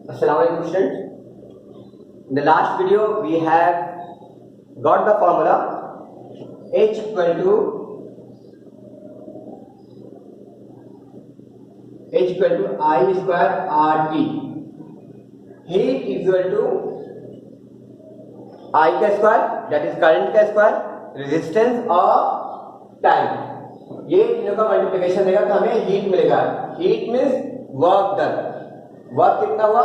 Assalamualaikum students. In the last video we have got the formula H equal to I square RT. Heat equal to I का square that is current का square, resistance और time, ये तीनों का multiplication देगा तो हमें heat मिलेगा. Heat means work done. Work कितना हुआ,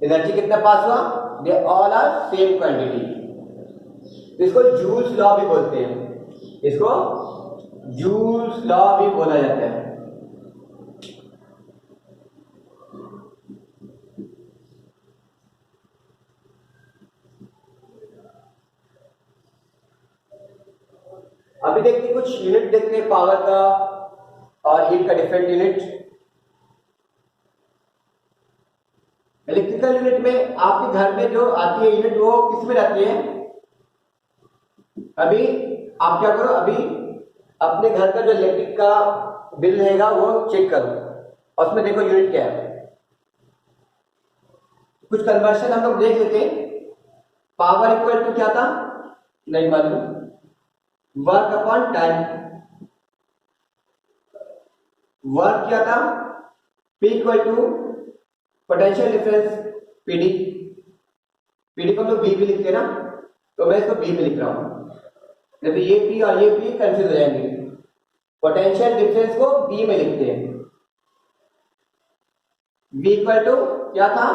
एनर्जी कितना पास हुआ, they all are same quantity. इसको जूल्स लॉ भी बोलते हैं, इसको जूल्स लॉ भी बोला जाता है. अभी देखते हैं कुछ यूनिट देखते हैं पावर का और हीट का डिफरेंट यूनिट. इलेक्ट्रिकल यूनिट में आपके घर में जो आती है यूनिट वो किस में रहती है. अभी आप क्या करो, अभी अपने घर का जो इलेक्ट्रिक का बिल रहेगा वो चेक करो और उसमें देखो यूनिट क्या है. कुछ कन्वर्शन हम लोग देख लेते हैं. पावर इक्वल टू क्या था, नहीं मालूम. वर्क अपॉन टाइम, वर्क क्या था, P equal to potential difference PD. PD को हम लोग बी भी लिखते हैं ना, तो मैं इसको बी में लिख रहा हूं. जैसे ये पी और ये पी कंफ्यूज हो जाएंगे. पोटेंशियल डिफरेंस को बी में लिखते हैं. V इक्वल टू क्या था,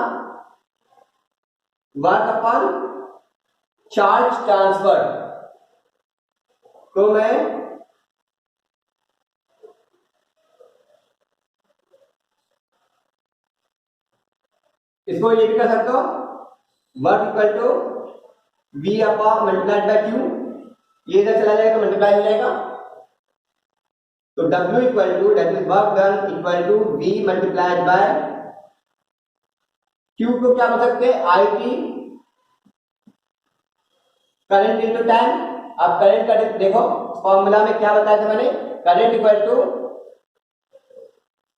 वर्क अपॉन चार्ज ट्रांसफर. तो मैं इसको ये भी कर सकता हूं, work equal to V upon multiplied by Q. ये इधर चला जाएगा तो मल्टीप्लाई हो जाएगा. तो W equal to that is work done equal to V multiplied by Q को क्या बोल सकते हैं, IT करंट इनटू टाइम. अब करंट का देखो फॉर्मूला में क्या बताया था मैंने, current equal to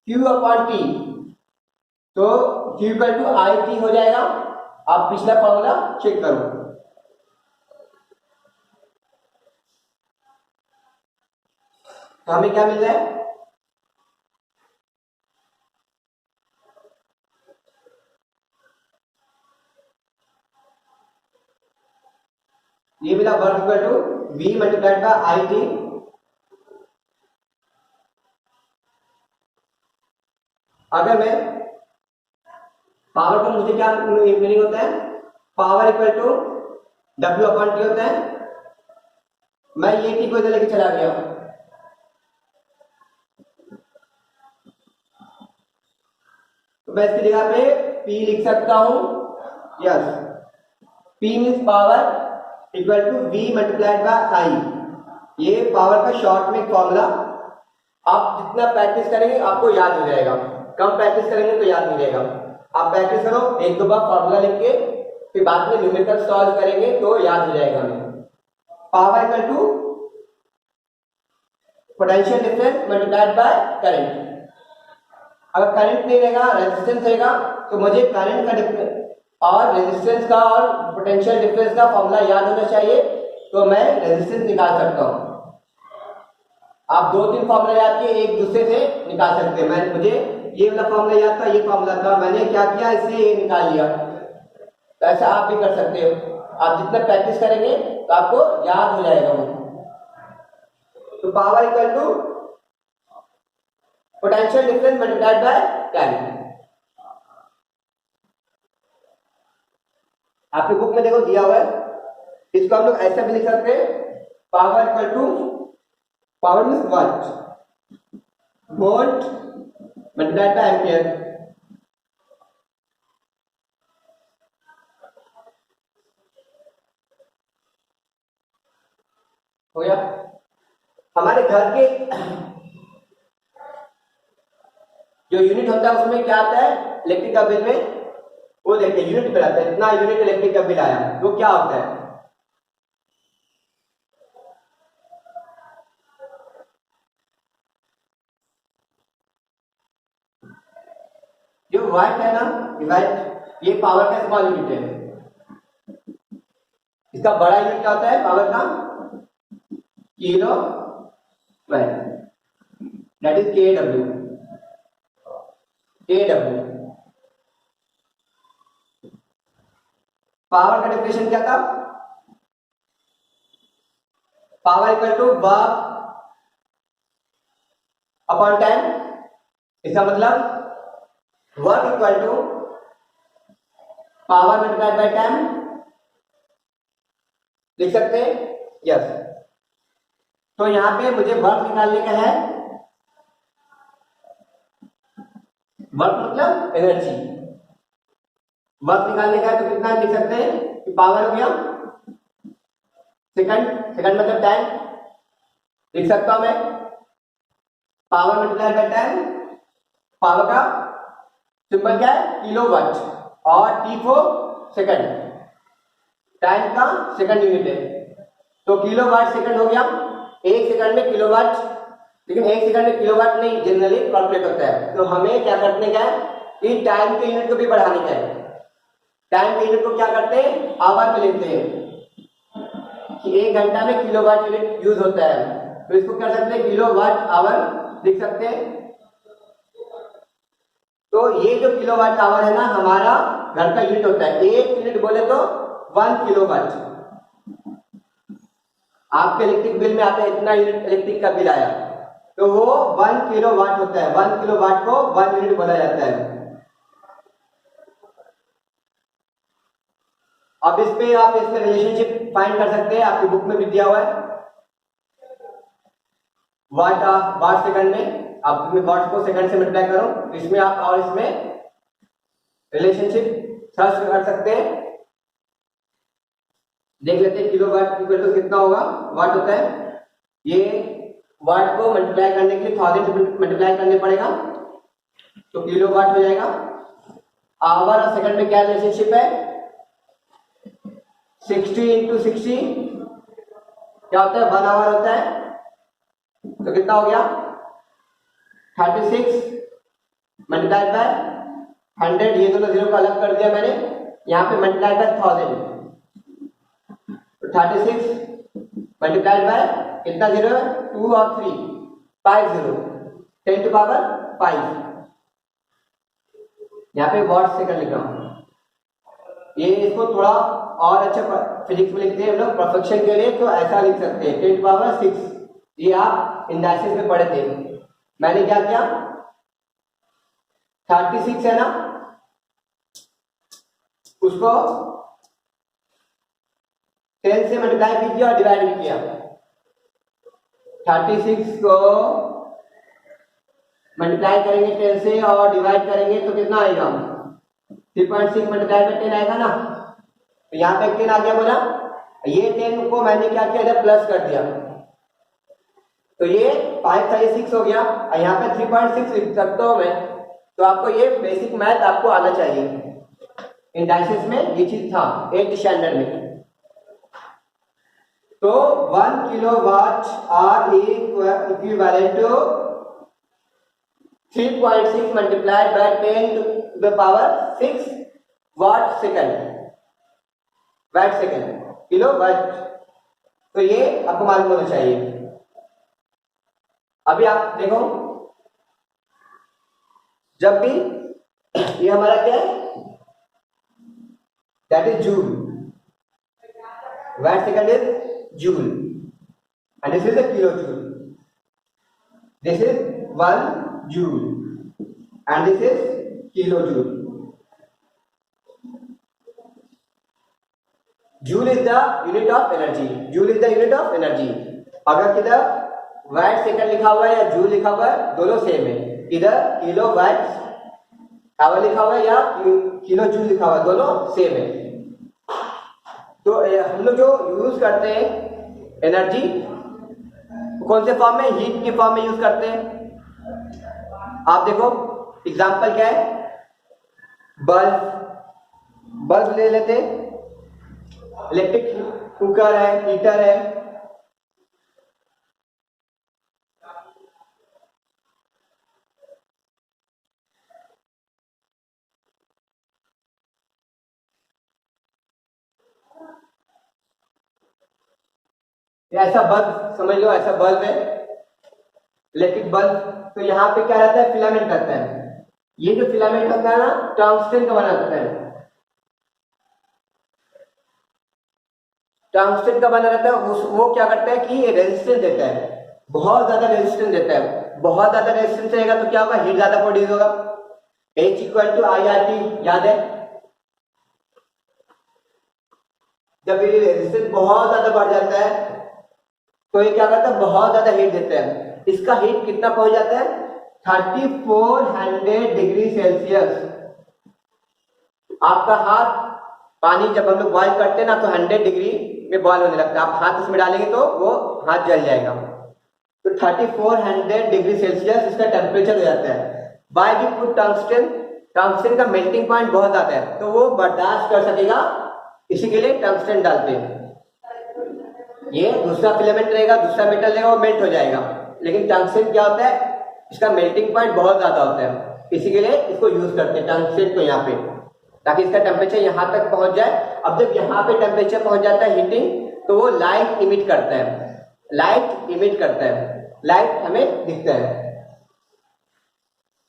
Q upon T. तो Q इक्वल टू IT हो जाएगा. आप पिछला फॉर्मूला चेक करो. तो हमें क्या मिल रहा है, ये मिला work equal to V multiplied by IT. अगर मैं पावर का, मुझे क्या मीनिंग होता है, power equal to W upon T होता है. मैं ये T को इधर लेके चला गया, तो मैं इसकी जगह पे P लिख सकता हूं. Yes, P means power equal to V multiplied by I. ये पावर का शॉर्ट में फॉर्मूला. आप जितना प्रैक्टिस करेंगे आपको याद हो जाएगा, कम प्रैक्टिस करेंगे तो याद नहीं रहेगा. आप प्रैक्टिस करो, एक दो बार फॉर्मूला लिख के फिर बाद में न्यूमेरिकल सॉल्व करेंगे तो याद हो जाएगा हमें. Power equal to potential difference multiplied by current. अगर करंट नहीं रहेगा, रेजिस्टेंस रहेगा, तो मुझे करंट का और रेजिस्टेंस का और पोटेंशियल डिफरेंस का फॉर्मूला याद होना चाहिए, तो मैं रेजिस्टेंस निकाल सकता हूं. आप दो तीन फॉर्मूला याद किए, एक दूसरे से निकाल सकते हैं. मैं मुझे ये वाला फॉर्मूला याद था, ये फॉर्मूला था, मैंने क्या किया, इससे ये निकाल लिया. तो ऐसा आप भी कर सकते हो. आप जितना प्रैक्टिस करेंगे तो आपको याद हो जाएगा वो. तो power equal to potential difference multiplied by time. आपके बुक में देखो दिया हुआ है, इसको हम लोग ऐसा भी लिख सकते हैं, power equal to, power means watt, volt multiplied by ampere. हो गया. हमारे घर के जो यूनिट होता है उसमें क्या आता है इलेक्ट्रिक का बिल में, वो देखिए यूनिट पे आता है, इतना यूनिट इलेक्ट्रिक का बिल आया, वो क्या होता है. ये वाट है ना, वाट ये पावर का स्मॉल यूनिट है। इसका बड़ा यूनिट क्या होता है पावर का? Kilo watt, that is KW. KW power का डेफिनेशन क्या था? Power equal to work upon time. इसका मतलब work equal to power multiplied by time, लिख सकते हैं? यस। तो यहां पे मुझे वर्क निकालने का है, वर्क मतलब एनर्जी, वर्क निकालने का है तो कितना लिख सकते हैं कि पावर हो गया सेकंड, सेकंड मतलब टाइम, लिख सकता हूं मैं power multiplied by time. Power का सिंबल क्या है? किलोवाट, और टी फॉर सेकंड, टाइम का सेकंड यूनिट है तो किलोवाट सेकंड हो गया। एक सेकंड में किलोवाट, लेकिन एक सेकंड में किलोवाट नहीं जनरली कैलकुलेट होता है, तो हमें क्या करने का है कि टाइम के यूनिट को भी बढ़ाने का है। टाइम के यूनिट को क्या करते हैं? आवर में लेते हैं कि एक घंटा में किलोवाट यूनिट यूज होता है, तो इसको कर सकते हैं किलोवाट आवर लिख सकते हैं। तो ये जो किलोवाट आवर है ना हमारा घर का यूनिट होता है। एक यूनिट बोले तो 1 किलोवाट। आपके इलेक्ट्रिक बिल में आता है इतना यूनिट इलेक्ट्रिक का बिल आया, तो वो 1 किलोवाट होता है। 1 किलोवाट को 1 यूनिट बोला जाता है। अब इस पे आप इसमें रिलेशनशिप फाइंड कर सकते हैं, आपकी बुक में भी दिया हुआ है। वाट सेकंड में आप वाट को सेकंड से मल्टीप्लाई करो, इसमें आप और इसमें रिलेशनशिप सर्च कर सकते हैं। देख लेते हैं किलोवाट इक्वल टू कितना होगा। वाट होता है ये, वाट को मल्टीप्लाई करने के लिए 1000 से मल्टीप्लाई करने पड़ेगा तो किलोवाट हो जाएगा। आवर और सेकंड में क्या रिलेशनशिप है? 60 इंटू 60 क्या होता है? 1 आवर होता है, तो कितना हो गया? 36 मल्टीप्लाइड बाय 100, ये दोनों जीरो को अलग कर दिया मैंने, यहाँ पे मल्टीप्लाइड बाय 1000, तो 36 मल्टीप्लाइड बाय कितना जीरो है? 2 और 3 5 जीरो, 10 टू पावर 5। यहाँ पे वॉट सेकंड लिखा हूं। ये इसको थोड़ा और अच्छा फिजिक्स में लिखते हैं हम लोग परफेक्शन के लिए, तो ऐसा लिख सकते हैं 10 टू पावर 6। ये आप इंडाइसिस में पढ़े थे। मैंने क्या किया, 36 है ना, उसको 10 से मल्टीप्लाई भी किया और डिवाइड भी किया। 36 को मल्टीप्लाई करेंगे 10 से और डिवाइड करेंगे तो कितना आएगा? 3.6 मल्टीप्लाई बाय 10 आएगा ना, तो यहाँ पे 10 आ गया बोला। ये 10 को मैंने क्या किया, इधर प्लस कर दिया, तो ये 5 था, ये 6 हो गया, और यहाँ पे 3.6 लिख सकता हूं मैं। तो आपको ये बेसिक मैथ आपको आना चाहिए। इंडाइसिस में ये चीज था 8th स्टैंडर्ड में। तो 1 kilowatt are equivalent to 3.6 multiplied by 10 to the power 6 watt second, watt second, kilo watt. तो ये आपको मालूम होना चाहिए। अभी आप देखो, जब भी ये हमारा क्या है, that is joule, watt second is joule, and this is the kilo joule. This is 1 joule and this is kilo joule. Joule is the unit of energy, joule is the unit of energy. अगर किधर watt second लिखा हुआ है या joule लिखा हुआ है, दोनों सेम है। इधर किलो वाट आवर लिखा हुआ है या किलो जूल लिखा हुआ है, दोनों सेम है। तो हम लोग जो यूज करते हैं एनर्जी, कौन से फॉर्म में? हीट के फॉर्म में यूज करते हैं। आप देखो एग्जांपल क्या है, बल्ब ले लेते हैं, इलेक्ट्रिक कुकर है, हीटर है, ये ऐसा बल्ब समझ लो, ऐसा बल्ब है, इलेक्ट्रिक बल्ब। तो यहाँ पे क्या रहता है, फिलामेंट रहता है। ये जो फिलामेंट होता है ना, टंगस्टन का बना रहता है, टंगस्टन का बना रहता है। वो क्या करता है कि रेजिस्टेंस देता है, बहुत ज्यादा रेजिस्टेंस देता है। बहुत ज्यादा रेजिस्टेंस रहेगा तो क्या होगा, हीट ज्यादा प्रोड्यूस होगा। H equal to I R T, याद है। जब ये रेजिस्टेंस बहुत ज्यादा बढ़ जाता है तो ये क्या करता है, बहुत ज्यादा हीट देता है। इसका हीट कितना पहुंच जाता है, 3400 डिग्री सेल्सियस। आपका हाथ, पानी जब हम लोग बॉयल करते हैं ना तो 100 डिग्री में बॉयल होने लगता है। आप हाथ उसमें डालेंगे तो वो हाथ जल जाएगा। तो 3400 डिग्री सेल्सियस इसका टेम्परेचर हो जाता है। By we put tungsten, tungsten का मेल्टिंग पॉइंट बहुत ज्यादा है तो वो बर्दाश्त कर सकेगा, इसी के लिए टंगस्टन डालते हैं। ये दूसरा फिलामेंट रहेगा, दूसरा मेटल रहेगा, वो मेल्ट हो जाएगा। लेकिन टंगस्टन क्या होता है, इसका मेल्टिंग पॉइंट बहुत ज्यादा होता है, इसी के लिए इसको यूज करते हैं टंगस्टन को यहाँ पे, ताकि इसका टेम्परेचर यहाँ तक पहुंच जाए। अब जब यहाँ पे टेम्परेचर पहुंच जाता है हीटिंग, तो वो लाइट इमिट करता है, लाइट इमिट करता है, लाइट हमें दिखता है।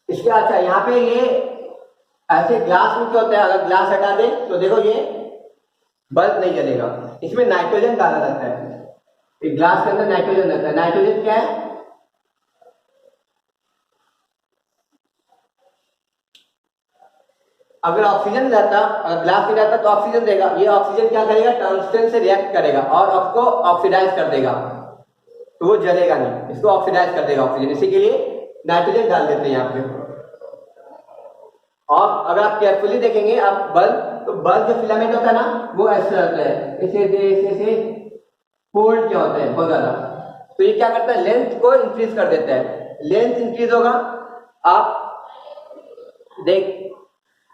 इसके अच्छा यहाँ पे ये ऐसे ग्लास में क्या होता है, अगर ग्लास हटा दे तो देखो ये बल्ब नहीं जलेगा। इसमें नाइट्रोजन डाला रहता है, एक ग्लास के अंदर नाइट्रोजन रहता है। नाइट्रोजन क्या है, अगर ऑक्सीजन रहता, अगर ग्लास नहीं रहता तो ऑक्सीजन देगा, ये ऑक्सीजन क्या करेगा, टंगस्टन से रिएक्ट करेगा और आपको ऑक्सीडाइज कर देगा, तो वो जलेगा नहीं, इसको ऑक्सीडाइज कर देगा ऑक्सीजन। इसी के लिए नाइट्रोजन डाल देते हैं यहाँ पे। और अगर आप केयरफुली देखेंगे आप बल्ब, तो बल्ब जो फिलामेंट होता है ना वो ऐसे रहता है, ऐसे फोल्ड क्या होता है बहुत ज्यादा। तो ये क्या करता है, लेंथ को इंक्रीज कर देता है, लेंथ इंक्रीज होगा। आप देख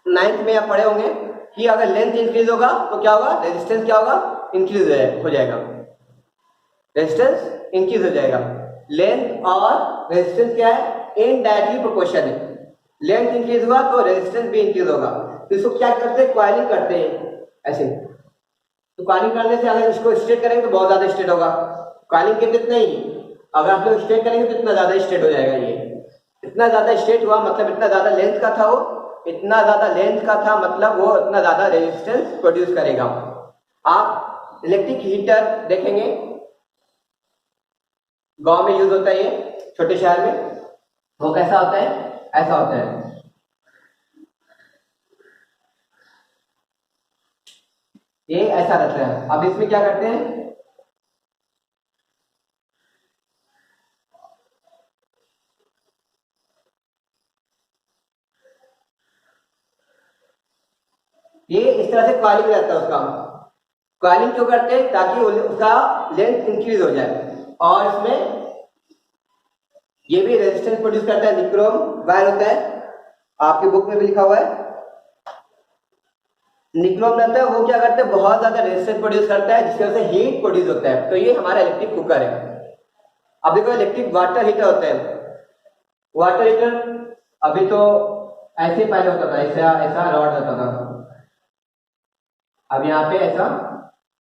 9th में आप पढ़े होंगे कि अगर लेंथ इंक्रीज होगा तो क्या होगा, रेजिस्टेंस क्या होगा, इंक्रीज हो जाएगा, रेजिस्टेंस इंक्रीज हो जाएगा। लेंथ और रेजिस्टेंस क्या है, इनडायरेक्टली प्रोपोर्शन है। लेंथ इंक्रीज हुआ तो रेजिस्टेंस भी इंक्रीज होगा। तो इसको क्या करते हैं, कॉइलिंग करते हैं ऐसे। तो कॉइलिंग करने से अगर इसको स्ट्रेट करेंगे तो बहुत ज्यादा स्ट्रेट होगा, कॉइलिंग के इतना ही, अगर आप लोग स्ट्रेट करेंगे तो इतना ज्यादा स्ट्रेट हो जाएगा। ये इतना ज्यादा स्ट्रेट हुआ मतलब इतना ज्यादा लेंथ का था, वो इतना ज्यादा लेंथ का था मतलब वो इतना ज्यादा रेजिस्टेंस प्रोड्यूस करेगा। आप इलेक्ट्रिक हीटर देखेंगे, गांव में यूज होता है ये, छोटे शहर में, वो कैसा होता है, ऐसा होता है। ये ऐसा रहता है। अब इसमें क्या करते हैं, ये इस तरह से कॉइलिंग रहता है उसका। कॉइलिंग क्यों करते हैं, ताकि उसका लेंथ इंक्रीज हो जाए। और इसमें ये भी रेजिस्टेंस प्रोड्यूस करता है, निक्रोम वायर होता है, आपकी बुक में भी लिखा हुआ है निक्रोम रहता है। वो क्या करता है, बहुत ज्यादा रेजिस्टेंस प्रोड्यूस करता है, जिसकी वजह से हीट प्रोड्यूस होता है। तो ये हमारा इलेक्ट्रिक कुकर है। अब देखो इलेक्ट्रिक वाटर हीटर होता है, वाटर हीटर अभी तो ऐसे पहले होता था, ऐसा ऐसा रॉड रहता था, अब यहाँ पे ऐसा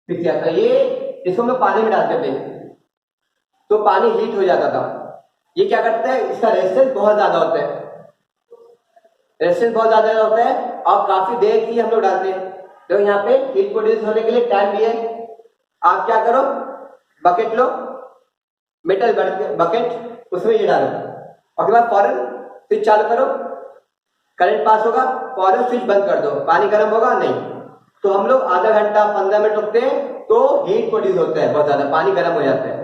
फिक्स आता है। ये इसको हम लोग पानी में डालते थे तो पानी हीट हो जाता था। ये क्या करता है, इसका रेजिस्टेंस बहुत ज्यादा होता है, रेजिस्टेंस बहुत ज्यादा होता है और काफी देर के लिए हम लोग डालते हैं। तो यहाँ पे हीट प्रोड्यूस होने के लिए टाइम भी है। आप क्या करो, बकेट लो, मेटल बकेट, उसमें ये डालो, और उसके बाद फौरन स्विच चालू करो, करंट पास होगा, फौरन स्विच बंद कर दो, पानी गर्म होगा नहीं। तो हम लोग आधा घंटा 15 मिनट रुकते हैं तो हीट प्रोड्यूस होता है बहुत ज्यादा, पानी गर्म हो जाता है,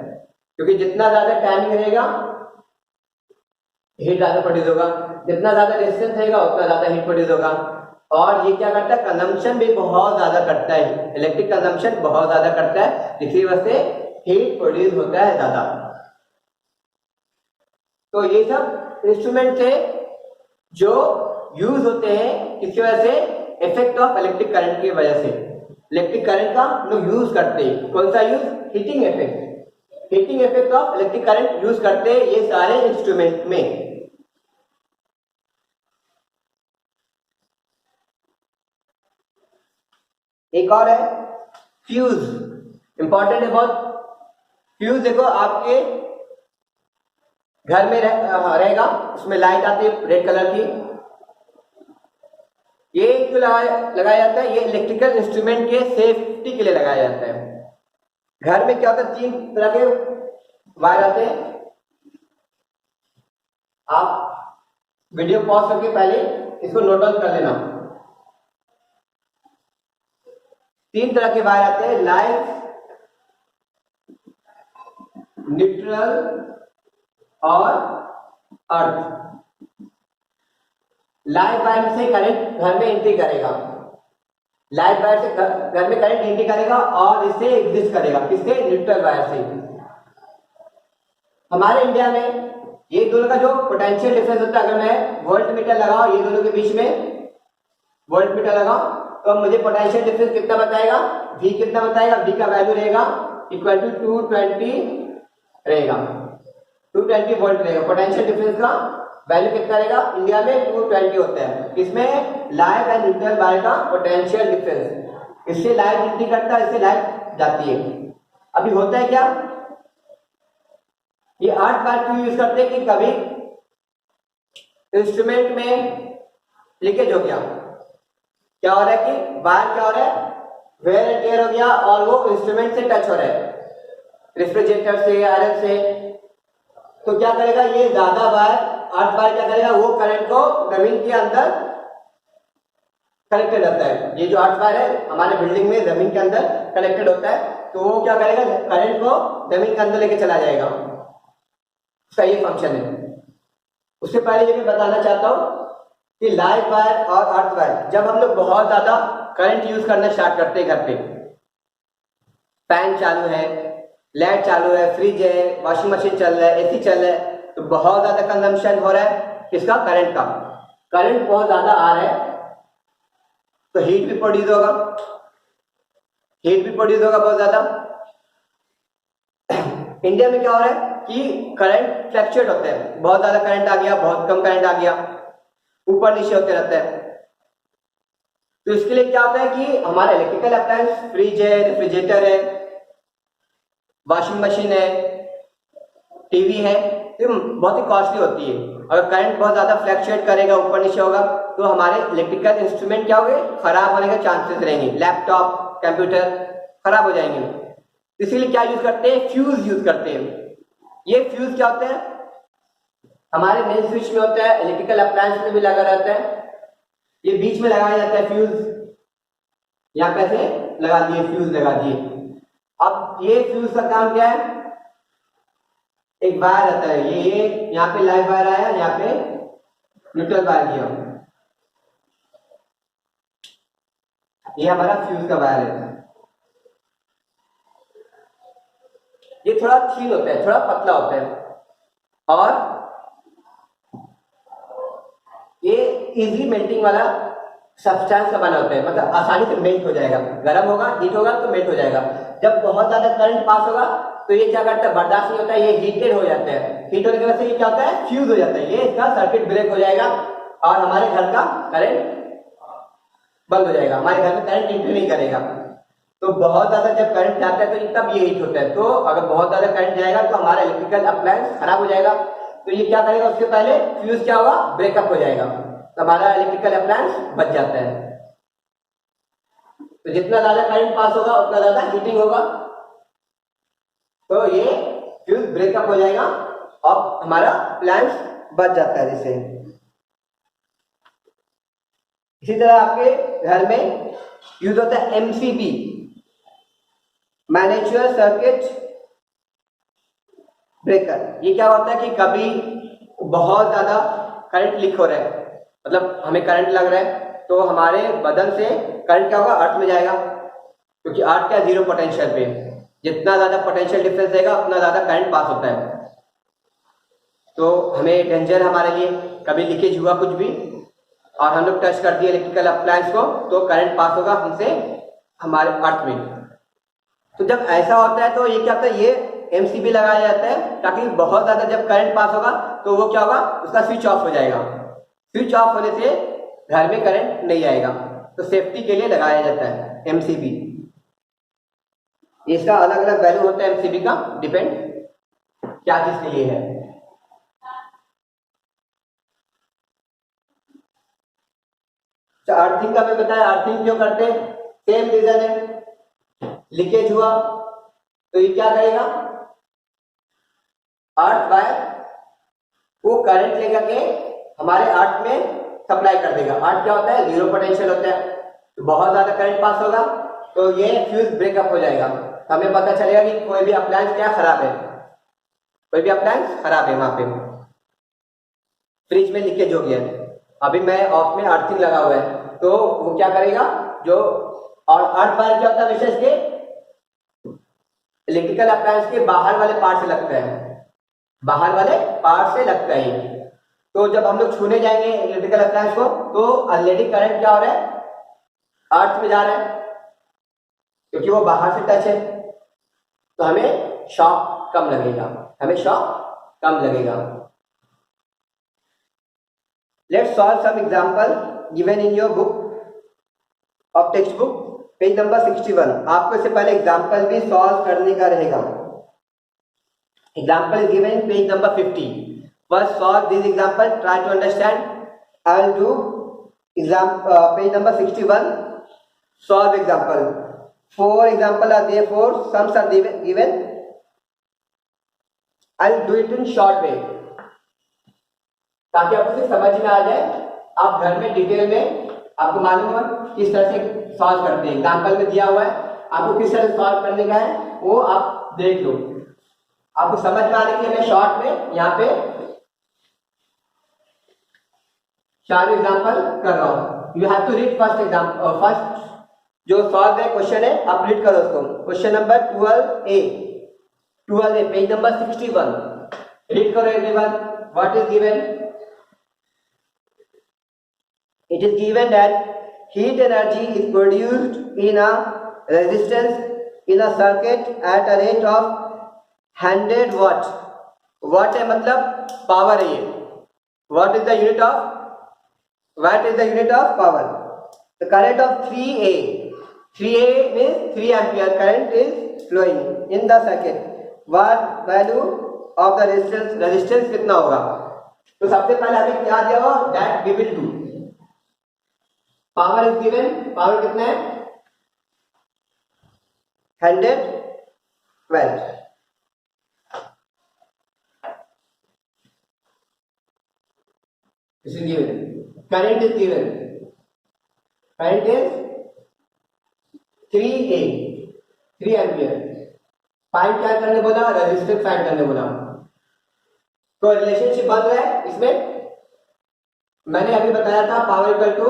क्योंकि जितना ज्यादा टाइमिंग रहेगा हीट ज्यादा प्रोड्यूस होगा, जितना ज्यादा रेजिस्टेंस रहेगा उतना ज्यादा हीट प्रोड्यूस होगा। और ये क्या करता है, कंजम्पशन भी बहुत ज्यादा करता है, इलेक्ट्रिक कंजम्पशन बहुत ज्यादा करता है, जिसकी वजह से हीट प्रोड्यूस होता है ज्यादा। तो ये सब इंस्ट्रूमेंट थे जो यूज होते हैं, किसकी वजह से, इफेक्ट ऑफ इलेक्ट्रिक करंट की वजह से। इलेक्ट्रिक करंट का लोग यूज करते हैं, कौन सा use, heating effect, heating effect of electric current use करते हैं ये सारे इंस्ट्रूमेंट में। एक और है फ्यूज, इंपॉर्टेंट है बहुत। फ्यूज देखो आपके घर में रहेगा, उसमें लाइट आती है रेड कलर की। ये क्यों लगाया जाता है? ये इलेक्ट्रिकल इंस्ट्रूमेंट के सेफ्टी के लिए लगाया जाता है। घर में क्या होता है, 3 तरह के वायर आते हैं। आप वीडियो पॉज करके पहले इसको नोट डाउन कर लेना। 3 तरह के वायर आते हैं, लाइव, न्यूट्रल और अर्थ। लाइव वायर से करंट घर में एंट्री करेगा, लाइव वायर से घर में करंट एंट्री करेगा और इससे एग्जिस्ट करेगा। किससे? न्यूट्रल वायर से। हमारे इंडिया में ये दोनों का जो पोटेंशियल डिफरेंस होता है, अगर मैं वोल्ट मीटर लगाऊं ये दोनों के बीच में वोल्ट मीटर लगाऊं तो मुझे पोटेंशियल डिफरेंस कितना बताएगा? V कितना बताएगा? V का वैल्यू रहेगा इक्वल टू 220 रहेगा, 220 वोल्ट रहेगा। पोटेंशियल डिफरेंस का वैल्यू कितना रहेगा? इंडिया में 220 होता है। इसमें लाइव एंड न्यूट्रल वायर का पोटेंशियल डिफरेंस, इससे लाइट एंट्री करता है, इससे लाइट जाती है। अभी होता है क्या, ये 8 वायर क्यों यूज करते हैं कि कभी इंस्ट्रूमेंट में लीकेज हो गया, क्या हो रहा है कि वायर क्या हो रहा है, वेयर एंड टेयर हो गया और वो इंस्ट्रूमेंट से टच हो रहा है, रेफ्रिजरेटर से, आयरन से, तो क्या करेगा ये ज्यादा वायर 8 वायर क्या करेगा, वो करंट को जमीन के अंदर कनेक्टेड रहता है। ये जो 8 वायर है हमारे बिल्डिंग में जमीन के अंदर कनेक्टेड होता है, तो वो क्या करेगा करंट को जमीन के अंदर लेके चला जाएगा, उसका ये फंक्शन है। उससे पहले ये मैं बताना चाहता हूं कि लाइव वायर और अर्थ वायर, जब हम लोग बहुत ज्यादा करंट यूज करना स्टार्ट करते हैं घर पे, फैन चालू है, लाइट चालू है, फ्रिज है, वॉशिंग मशीन चल रहा है, एसी चल रहा है, तो बहुत ज्यादा कंजम्पशन हो रहा है इसका करंट का, करंट बहुत ज्यादा आ रहा है तो हीट भी प्रोड्यूस होगा, हीट भी प्रोड्यूस होगा बहुत ज्यादा। इंडिया में क्या हो रहा है कि करंट फ्लक्चुएट होता है, बहुत ज्यादा करंट आ गया, बहुत कम करंट आ गया, ऊपर नीचे होते रहता है। तो इसके लिए क्या होता है कि हमारा इलेक्ट्रिकल अप्लायंस, फ्रिज है, रेफ्रिजरेटर है, वॉशिंग मशीन है, टीवी है, तो बहुत ही कॉस्टली होती है। अगर करंट बहुत ज्यादा फ्लक्चुएट करेगा, ऊपर नीचे होगा, तो हमारे इलेक्ट्रिकल इंस्ट्रूमेंट क्या होंगे, खराब होने के चांसेस रहेंगे, लैपटॉप, कंप्यूटर खराब हो जाएंगे। इसीलिए क्या यूज करते हैं, फ्यूज यूज करते हैं। ये फ्यूज क्या होता है, हमारे मेन स्विच में होता है, इलेक्ट्रिकल अप्लायंस में भी लगा रहता है, ये बीच में लगाया जाता है फ्यूज, यहाँ कैसे लगा दिए, फ्यूज लगा दिए। अब ये फ्यूज का काम क्या है, एक वायर रहता है, ये यहाँ पे लाइव वायर आया, यहाँ पे न्यूट्रल वायर गया, ये हमारा फ्यूज का वायर है। ये थोड़ा थीन होता है, थोड़ा पतला होता है और ये इजी मेल्टिंग वाला सब्सटेंस का बना होता है, मतलब आसानी से मेल्ट हो जाएगा, गर्म होगा, हीट होगा तो मेल्ट हो जाएगा। जब बहुत ज्यादा करंट पास होगा तो ये क्या करता है, बर्दाश्त नहीं होता है, ये हीटेड हो जाता है, हीट होने की वजह से ये क्या होता है, फ्यूज हो जाता है, ये इसका सर्किट ब्रेक हो जाएगा और हमारे घर का करंट बंद हो जाएगा, हमारे घर में करंट एंट्री नहीं करेगा। तो बहुत ज्यादा जब करंट जाता है तो तब ये हीट होता है, तो अगर बहुत ज्यादा करंट जाएगा तो हमारा इलेक्ट्रिकल अप्लायंस खराब हो जाएगा, तो ये क्या करेगा, उसके पहले फ्यूज क्या होगा, ब्रेकअप हो जाएगा, तो हमारा इलेक्ट्रिकल अप्लायंस बच जाता है। तो जितना ज्यादा करंट पास होगा उतना ज्यादा हीटिंग होगा, तो ये फ्यूज ब्रेकअप हो जाएगा और हमारा अप्लायंस बच जाता है जिससे। इसी तरह आपके घर में यूज होता है एमसीबी, मैनेजुअल सर्किट ब्रेकर। ये क्या होता है कि कभी बहुत ज्यादा करंट लीक हो रहा है, मतलब हमें करंट लग रहा है, तो हमारे बदन से करंट क्या होगा, अर्थ में जाएगा, क्योंकि अर्थ क्या जीरो पोटेंशियल पे, जितना ज्यादा पोटेंशियल डिफरेंस देगा उतना ज्यादा करंट पास होता है। तो हमें डेंजर हमारे लिए, कभी लीकेज हुआ कुछ भी और हम लोग टच कर दिए इलेक्ट्रिकल अप्लायंस को तो करंट पास होगा हमसे हमारे अर्थ में। तो जब ऐसा होता है तो ये क्या होता है, ये एमसीबी लगाया जाता है ताकि बहुत ज्यादा जब करंट पास होगा तो वो क्या होगा, उसका स्विच ऑफ हो जाएगा, स्विच ऑफ होने से घर में करंट नहीं आएगा, तो सेफ्टी के लिए लगाया जाता है एमसीबी। इसका अलग अलग वैल्यू होता है एमसीबी का, डिपेंड क्या चीज के लिए है। अर्थिंग का मैं बताया, अर्थिंग क्यों करते हैं, सेम रीजन है, लीकेज हुआ तो ये क्या करेगा, अर्थ वायर वो करंट लेकर के हमारे अर्थ में सप्लाई कर देगा। अर्थ क्या होता है, जीरो पोटेंशियल होता है, तो बहुत ज्यादा करंट पास होगा तो ये फ्यूज ब्रेकअप हो जाएगा। हमें पता चलेगा कि कोई भी अप्लायंस क्या खराब है, कोई भी अप्लायंस खराब है। वहां पे फ्रिज में लीकेज हो गया है, अभी मैं ऑफ में अर्थिंग लगा हुआ है तो वो क्या करेगा, जो और अर्थ वायर क्या होता है विशेष के इलेक्ट्रिकल अप्लायंस के बाहर वाले पार्ट से लगता है, बाहर वाले पार्ट से लगता है। तो जब हम लोग छूने जाएंगे इलेक्ट्रिकल अप्लायंस को तो ऑलरेडी करंट क्या हो रहा है, अर्थ में जा रहा है क्योंकि वो बाहर से टच है, तो हमें शॉक कम लगेगा, हमें शॉक कम लगेगा। Let's solve some example given in your book of text book, page number 61। आपको इससे पहले एग्जांपल भी सॉल्व करने का रहेगा। Example is given in page number 50। First solve this example, try to understand. I will do page number 61, solve example. 4 example are there, 4 sums are given. I'll do it in short way ताकि आपको सिर्फ समझ में आ जाए, आप घर में detail में आपको मालूम हो किस तरह से सॉल्व करते हैं। एग्जाम्पल में दिया हुआ है, आपको किस तरह से सॉल्व करने का है वो आप देख लो। आपको समझ में आने के लिए मैं शॉर्ट में यहाँ पे 4 एग्जाम्पल कर रहा हूँ। You have to read first example, first जो सॉल्व है क्वेश्चन है आप रीड करो उसको। Question number 12A, page number 61। Read करो everyone, what is given. It is given that heat energy is produced in a resistance in a circuit at a rate of 100 watt. Watt है मतलब power है ये। What is the unit of, watt is the unit of power. The current of 3A, 3A means 3 ampere current is flowing in the circuit. What value of the resistance, resistance कितना होगा। तो सबसे पहले हमें क्या दिया हुआ, that we will do। Power is given, power कितना है 112। This is given, current is given, current is 3A, 3 ampere. Find क्या करने बोला, रेजिस्टेंस फाइंड करने बोला। तो रिलेशनशिप बन रहा है इसमें, मैंने अभी बताया था power equal to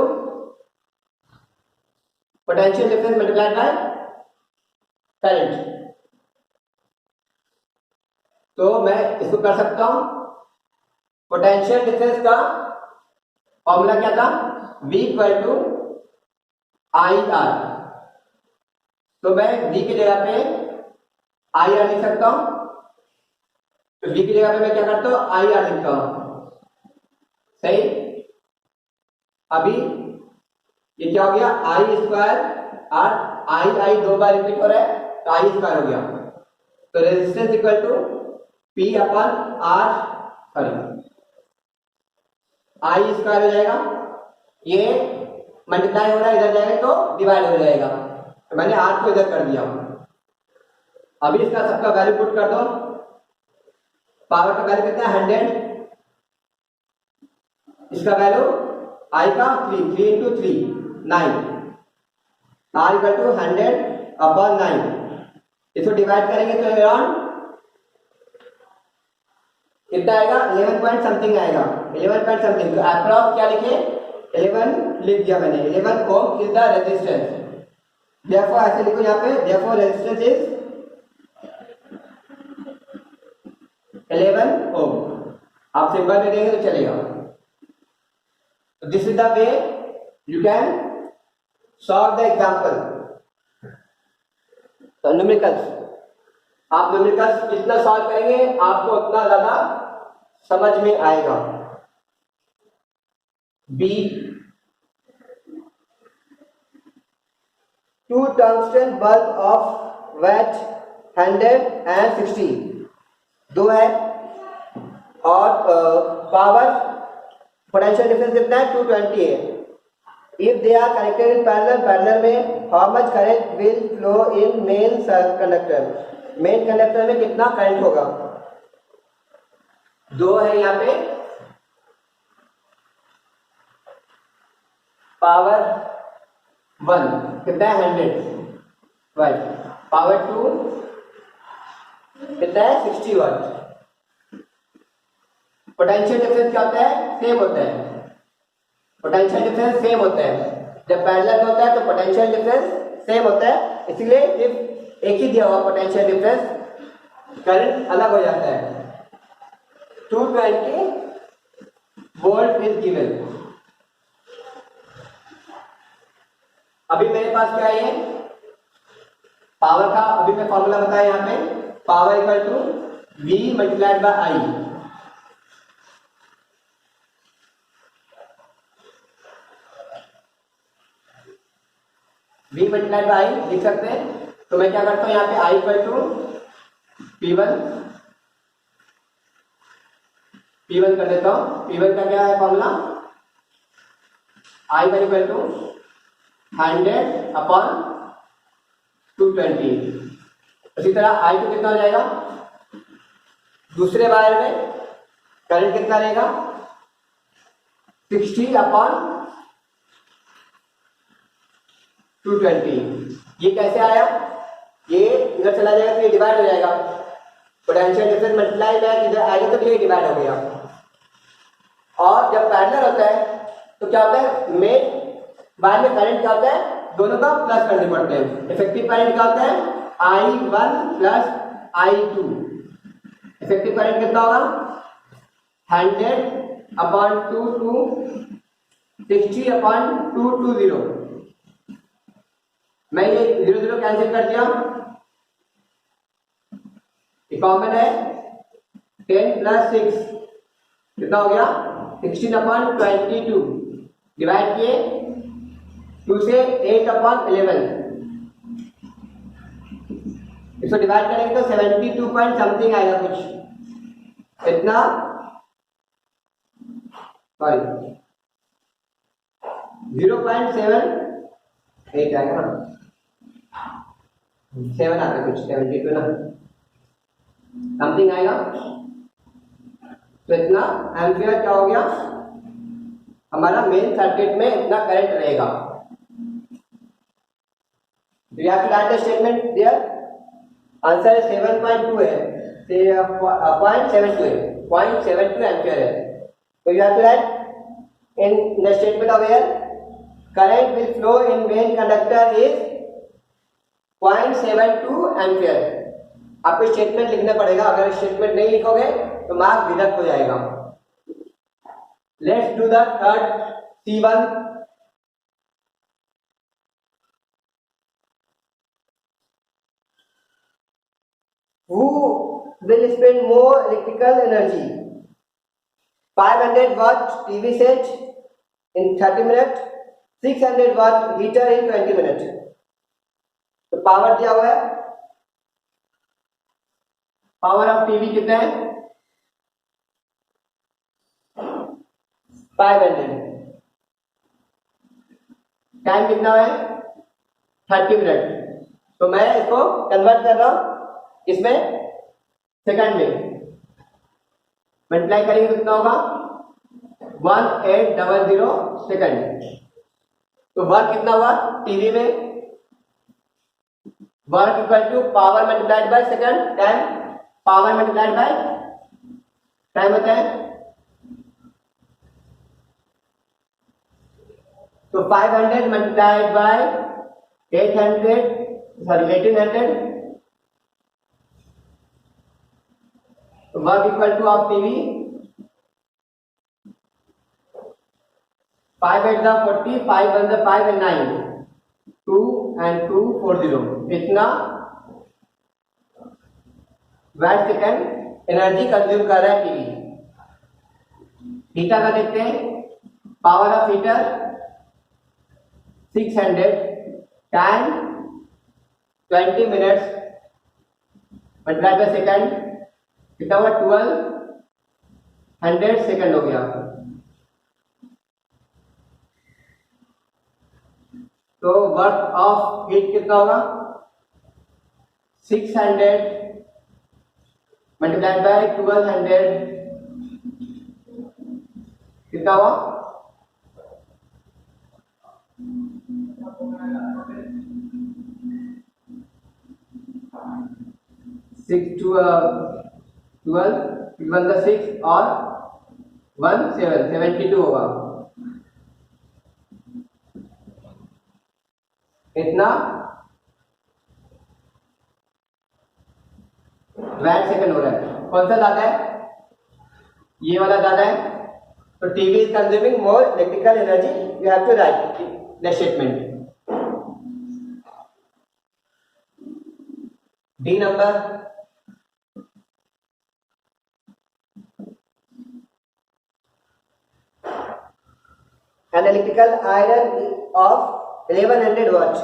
potential difference multiplied by current. तो मैं इसको कर सकता हूं, पोटेंशियल डिफरेंस का फॉर्मूला क्या था, V इक्वल टू IR। तो मैं V की जगह पे IR लिख सकता हूं। तो V की जगह पे मैं क्या करता हूं, IR लिखता हूं, सही। अभी ये क्या हो गया, I स्क्वायर R, I दो बार रिपीट हो रहा है तो I स्क्वायर हो गया। तो resistance equal to P upon R, sorry I square हो जाएगा। ये मल्टीप्लाई हो रहा है, इधर जाएगा तो डिवाइड हो जाएगा, तो मैंने R को इधर कर दिया। अभी इसका सबका वैल्यू पुट कर दो। पावर का वैल्यू कितना है 100, इसका वैल्यू I का 3 इंटू 3 9, R इक्वल टू 100/9। इसको डिवाइड करेंगे तो अराउंड कितना आएगा, 11 पॉइंट समथिंग आएगा, 11 पॉइंट समथिंग। तो अप्रॉक्स क्या लिखे, 11 लिख दिया मैंने। 11 ओम इज द रेजिस्टेंस, देयरफॉर ऐसे लिखो यहाँ पे, देयरफॉर रेजिस्टेंस इज 11 ओम। आप सिंबल में देंगे तो चलेगा। This is the way you can solve the example. तो न्यूमेरिकल्स, आप न्यूमेरिकल्स जितना सॉल्व करेंगे आपको उतना ज्यादा समझ में आएगा। B, 2 tungsten bulb of watt 160 दो है, और पावर पोटेंशियल डिफरेंस कितना है 220 है। If they are connected in parallel में how much current will flow in main conductor, main conductor में कितना करंट होगा। दो है यहाँ पे, पावर 1 कितना है 100 वाट, पावर 2 कितना है 60 वाट। पोटेंशियल डिफरेंस क्या होता है, सेम होता है, पोटेंशियल डिफरेंस सेम होता है। जब पैरेलल होता है तो पोटेंशियल डिफरेंस सेम होता है, इसलिए सिर्फ एक ही दिया हुआ पोटेंशियल डिफरेंस, करंट अलग हो जाता है। 220 वोल्ट इज गिवन। अभी मेरे पास क्या है, पावर का अभी मैं फॉर्मूला बताया यहाँ पे, power equal to V multiplied by I। V multiplied by I लिख सकते हैं, तो मैं क्या करता हूँ यहाँ पे I इक्वल टू P1 कर देता हूँ। P1 का क्या है formula, I equal to 100 upon 220। इसी तरह I2 कितना हो जाएगा, दूसरे वायर में करंट कितना रहेगा 60 अपॉन 220। ये कैसे आया, ये इधर चला जाएगा तो ये डिवाइड हो जाएगा, पोटेंशियल डिफरेंस मल्टीप्लाई में इधर आएगा तो ये डिवाइड हो गया। और जब पैरेलल होता है तो क्या होता है, मेन वायर में करंट क्या होता है, दोनों का प्लस करने पड़ते हैं। इफेक्टिव करंट क्या होता है I1 plus I2। Effective current कितना होगा 100 अपॉन 60 अपॉन 220। मैं ये 0 0 कैंसिल कर दिया, कॉमन है 10 प्लस 6 कितना हो गया 16 अपॉन 22, डिवाइड किए 2 से 8 अपॉन 11, इसको डिवाइड करेंगे तो 72 पॉइंट समथिंग आएगा कुछ इतना, सॉरी 0.78 आएगा ना, 7 आता कुछ 72 ना समथिंग आएगा। तो इतना एम्पियर क्या हो गया, हमारा मेन सर्किट में इतना करंट रहेगा। You have to write the statement there. Answer is 7.2 है, 0.72 है, 0.72 एम्पियर है। तो you have to write in the statement of air, current will flow in main conductor is 0.72 ampere. आपको स्टेटमेंट लिखना पड़ेगा, अगर स्टेटमेंट नहीं लिखोगे तो मार्क डिडक्ट हो जाएगा। Let's do the third C1। Who will spend more electrical energy, 500 watt TV set in 30 minutes, 600 watt heater in 20 minutes। तो पावर दिया हुआ है, पावर ऑफ टीवी कितना है 500, टाइम कितना है 30 मिनट। तो मैं इसको कन्वर्ट कर रहा हूं इसमें सेकंड में, मल्टीप्लाई करेंगे कितना होगा 1800 सेकंड। तो वर्क कितना हुआ टीवी में, work equal to power multiplied by second time, power multiplied by time होता है। तो 500 multiplied by 1800 work equal to of TV 5 8 the 40, 5 1 the 5 and 9, 2 and 2 40, इतना वाट सेकंड एनर्जी कंज्यूम कर रहा है टीवी। हीटर का देखते हैं, power of heater 600, time 20 minutes multiplied by second कितना हुआ 1200 सेकंड हो गया। तो वर्क ऑफ हीट कितना होगा 600 मल्टीप्लाइड बाय 1200 कितना हुआ 6 to 12 1 का 6 और 1 7 72 होगा। इतना वैट सेकंड हो रहा है। कौन सा ज्यादा है ये वाला ज्यादा है। तो TV is consuming more electrical energy you have to write the statement. D number an electrical iron of 1100 watt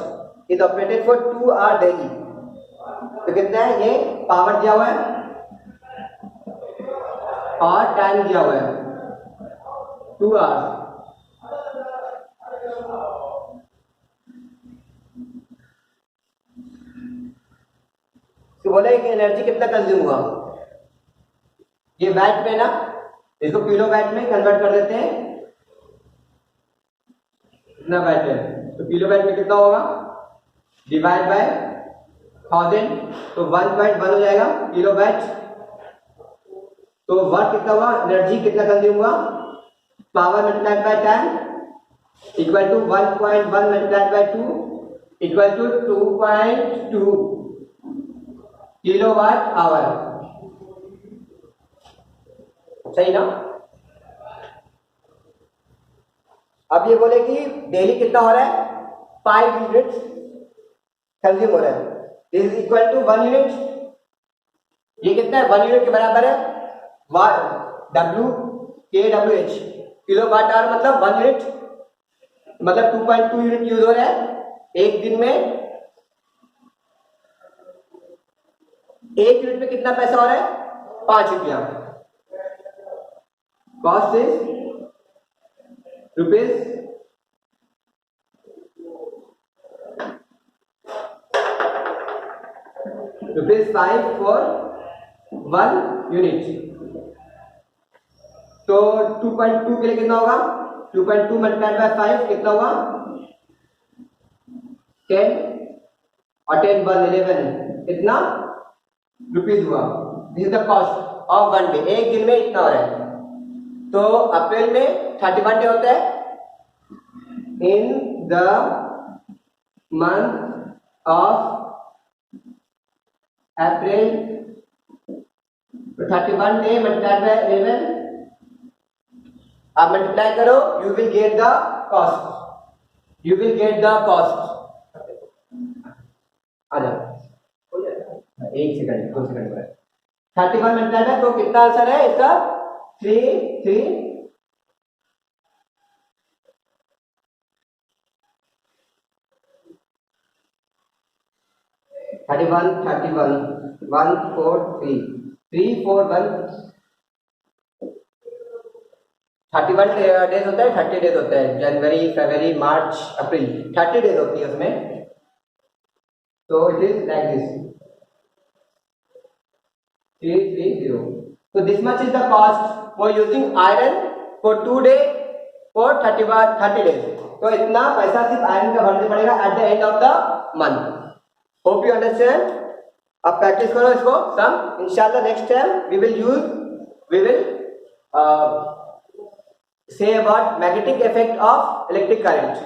is operated for 2 hours daily। तो कितना है ये पावर दिया हुआ है और टाइम दिया हुआ है 2 आवर्स। तो बोले कि एनर्जी कितना कंज्यूम हुआ। ये वैट में ना इसको किलो वैट में कन्वर्ट कर देते हैं। कितना वैट है तो किलो वैट में कितना होगा डिवाइड बाय 1000 तो 1.1 हो जाएगा किलो वैट। तो वर्क कितना हुआ एनर्जी कितना कंज्यूम हुआ power multiplied by time equal to 1.1 multiplied by 2 equal to 2.2 kilowatt hour. सही ना। अब ये बोले कि डेली कितना हो रहा है 5 यूनिट्स कंज्यूम हो रहा है। This is equal to 1 unit. ये कितना है 1 यूनिट के बराबर है WKWH किलो वाट आवर मतलब 1 यूनिट मतलब 2.2 यूनिट यूज हो रहा है एक दिन में। 1 यूनिट में कितना पैसा हो रहा है 5 रुपया। Cost is rupees ₹5 for 1 unit. तो 2.2 के लिए कितना होगा 2.2 मल्टीप्लाइड बाय 5 कितना होगा 10 और 10 1 11 कितना रुपीज हुआ। This is the cost of 1 day. एक दिन में इतना हो रहा है। तो अप्रैल में 31 डे होता है in the month of April. 31 day multiplied by 11 आप मल्टीप्लाई करो you will get the cost. You will get the cost. आ जाओ 1 सेकंड 2 सेकंड पर 31 मल्टीप्लाइड है तो कितना आंसर है इसका 3 3 31 31 1 4 3 3 4 1 31 डेज होता है 30 डेज होता है जनवरी फरवरी मार्च अप्रैल 30 डेज होती है उसमें। तो इट इज लाइक दिस 330। तो this much is the cost for using iron for 2 day for 30 days. तो इतना पैसा सिर्फ आयरन का भरना पड़ेगा at the end of the month. Hope you understand. अब प्रैक्टिस करो इसको सम। इंशाल्लाह next time we will say about magnetic effect of electric current.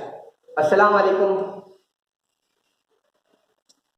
Assalamu alaikum.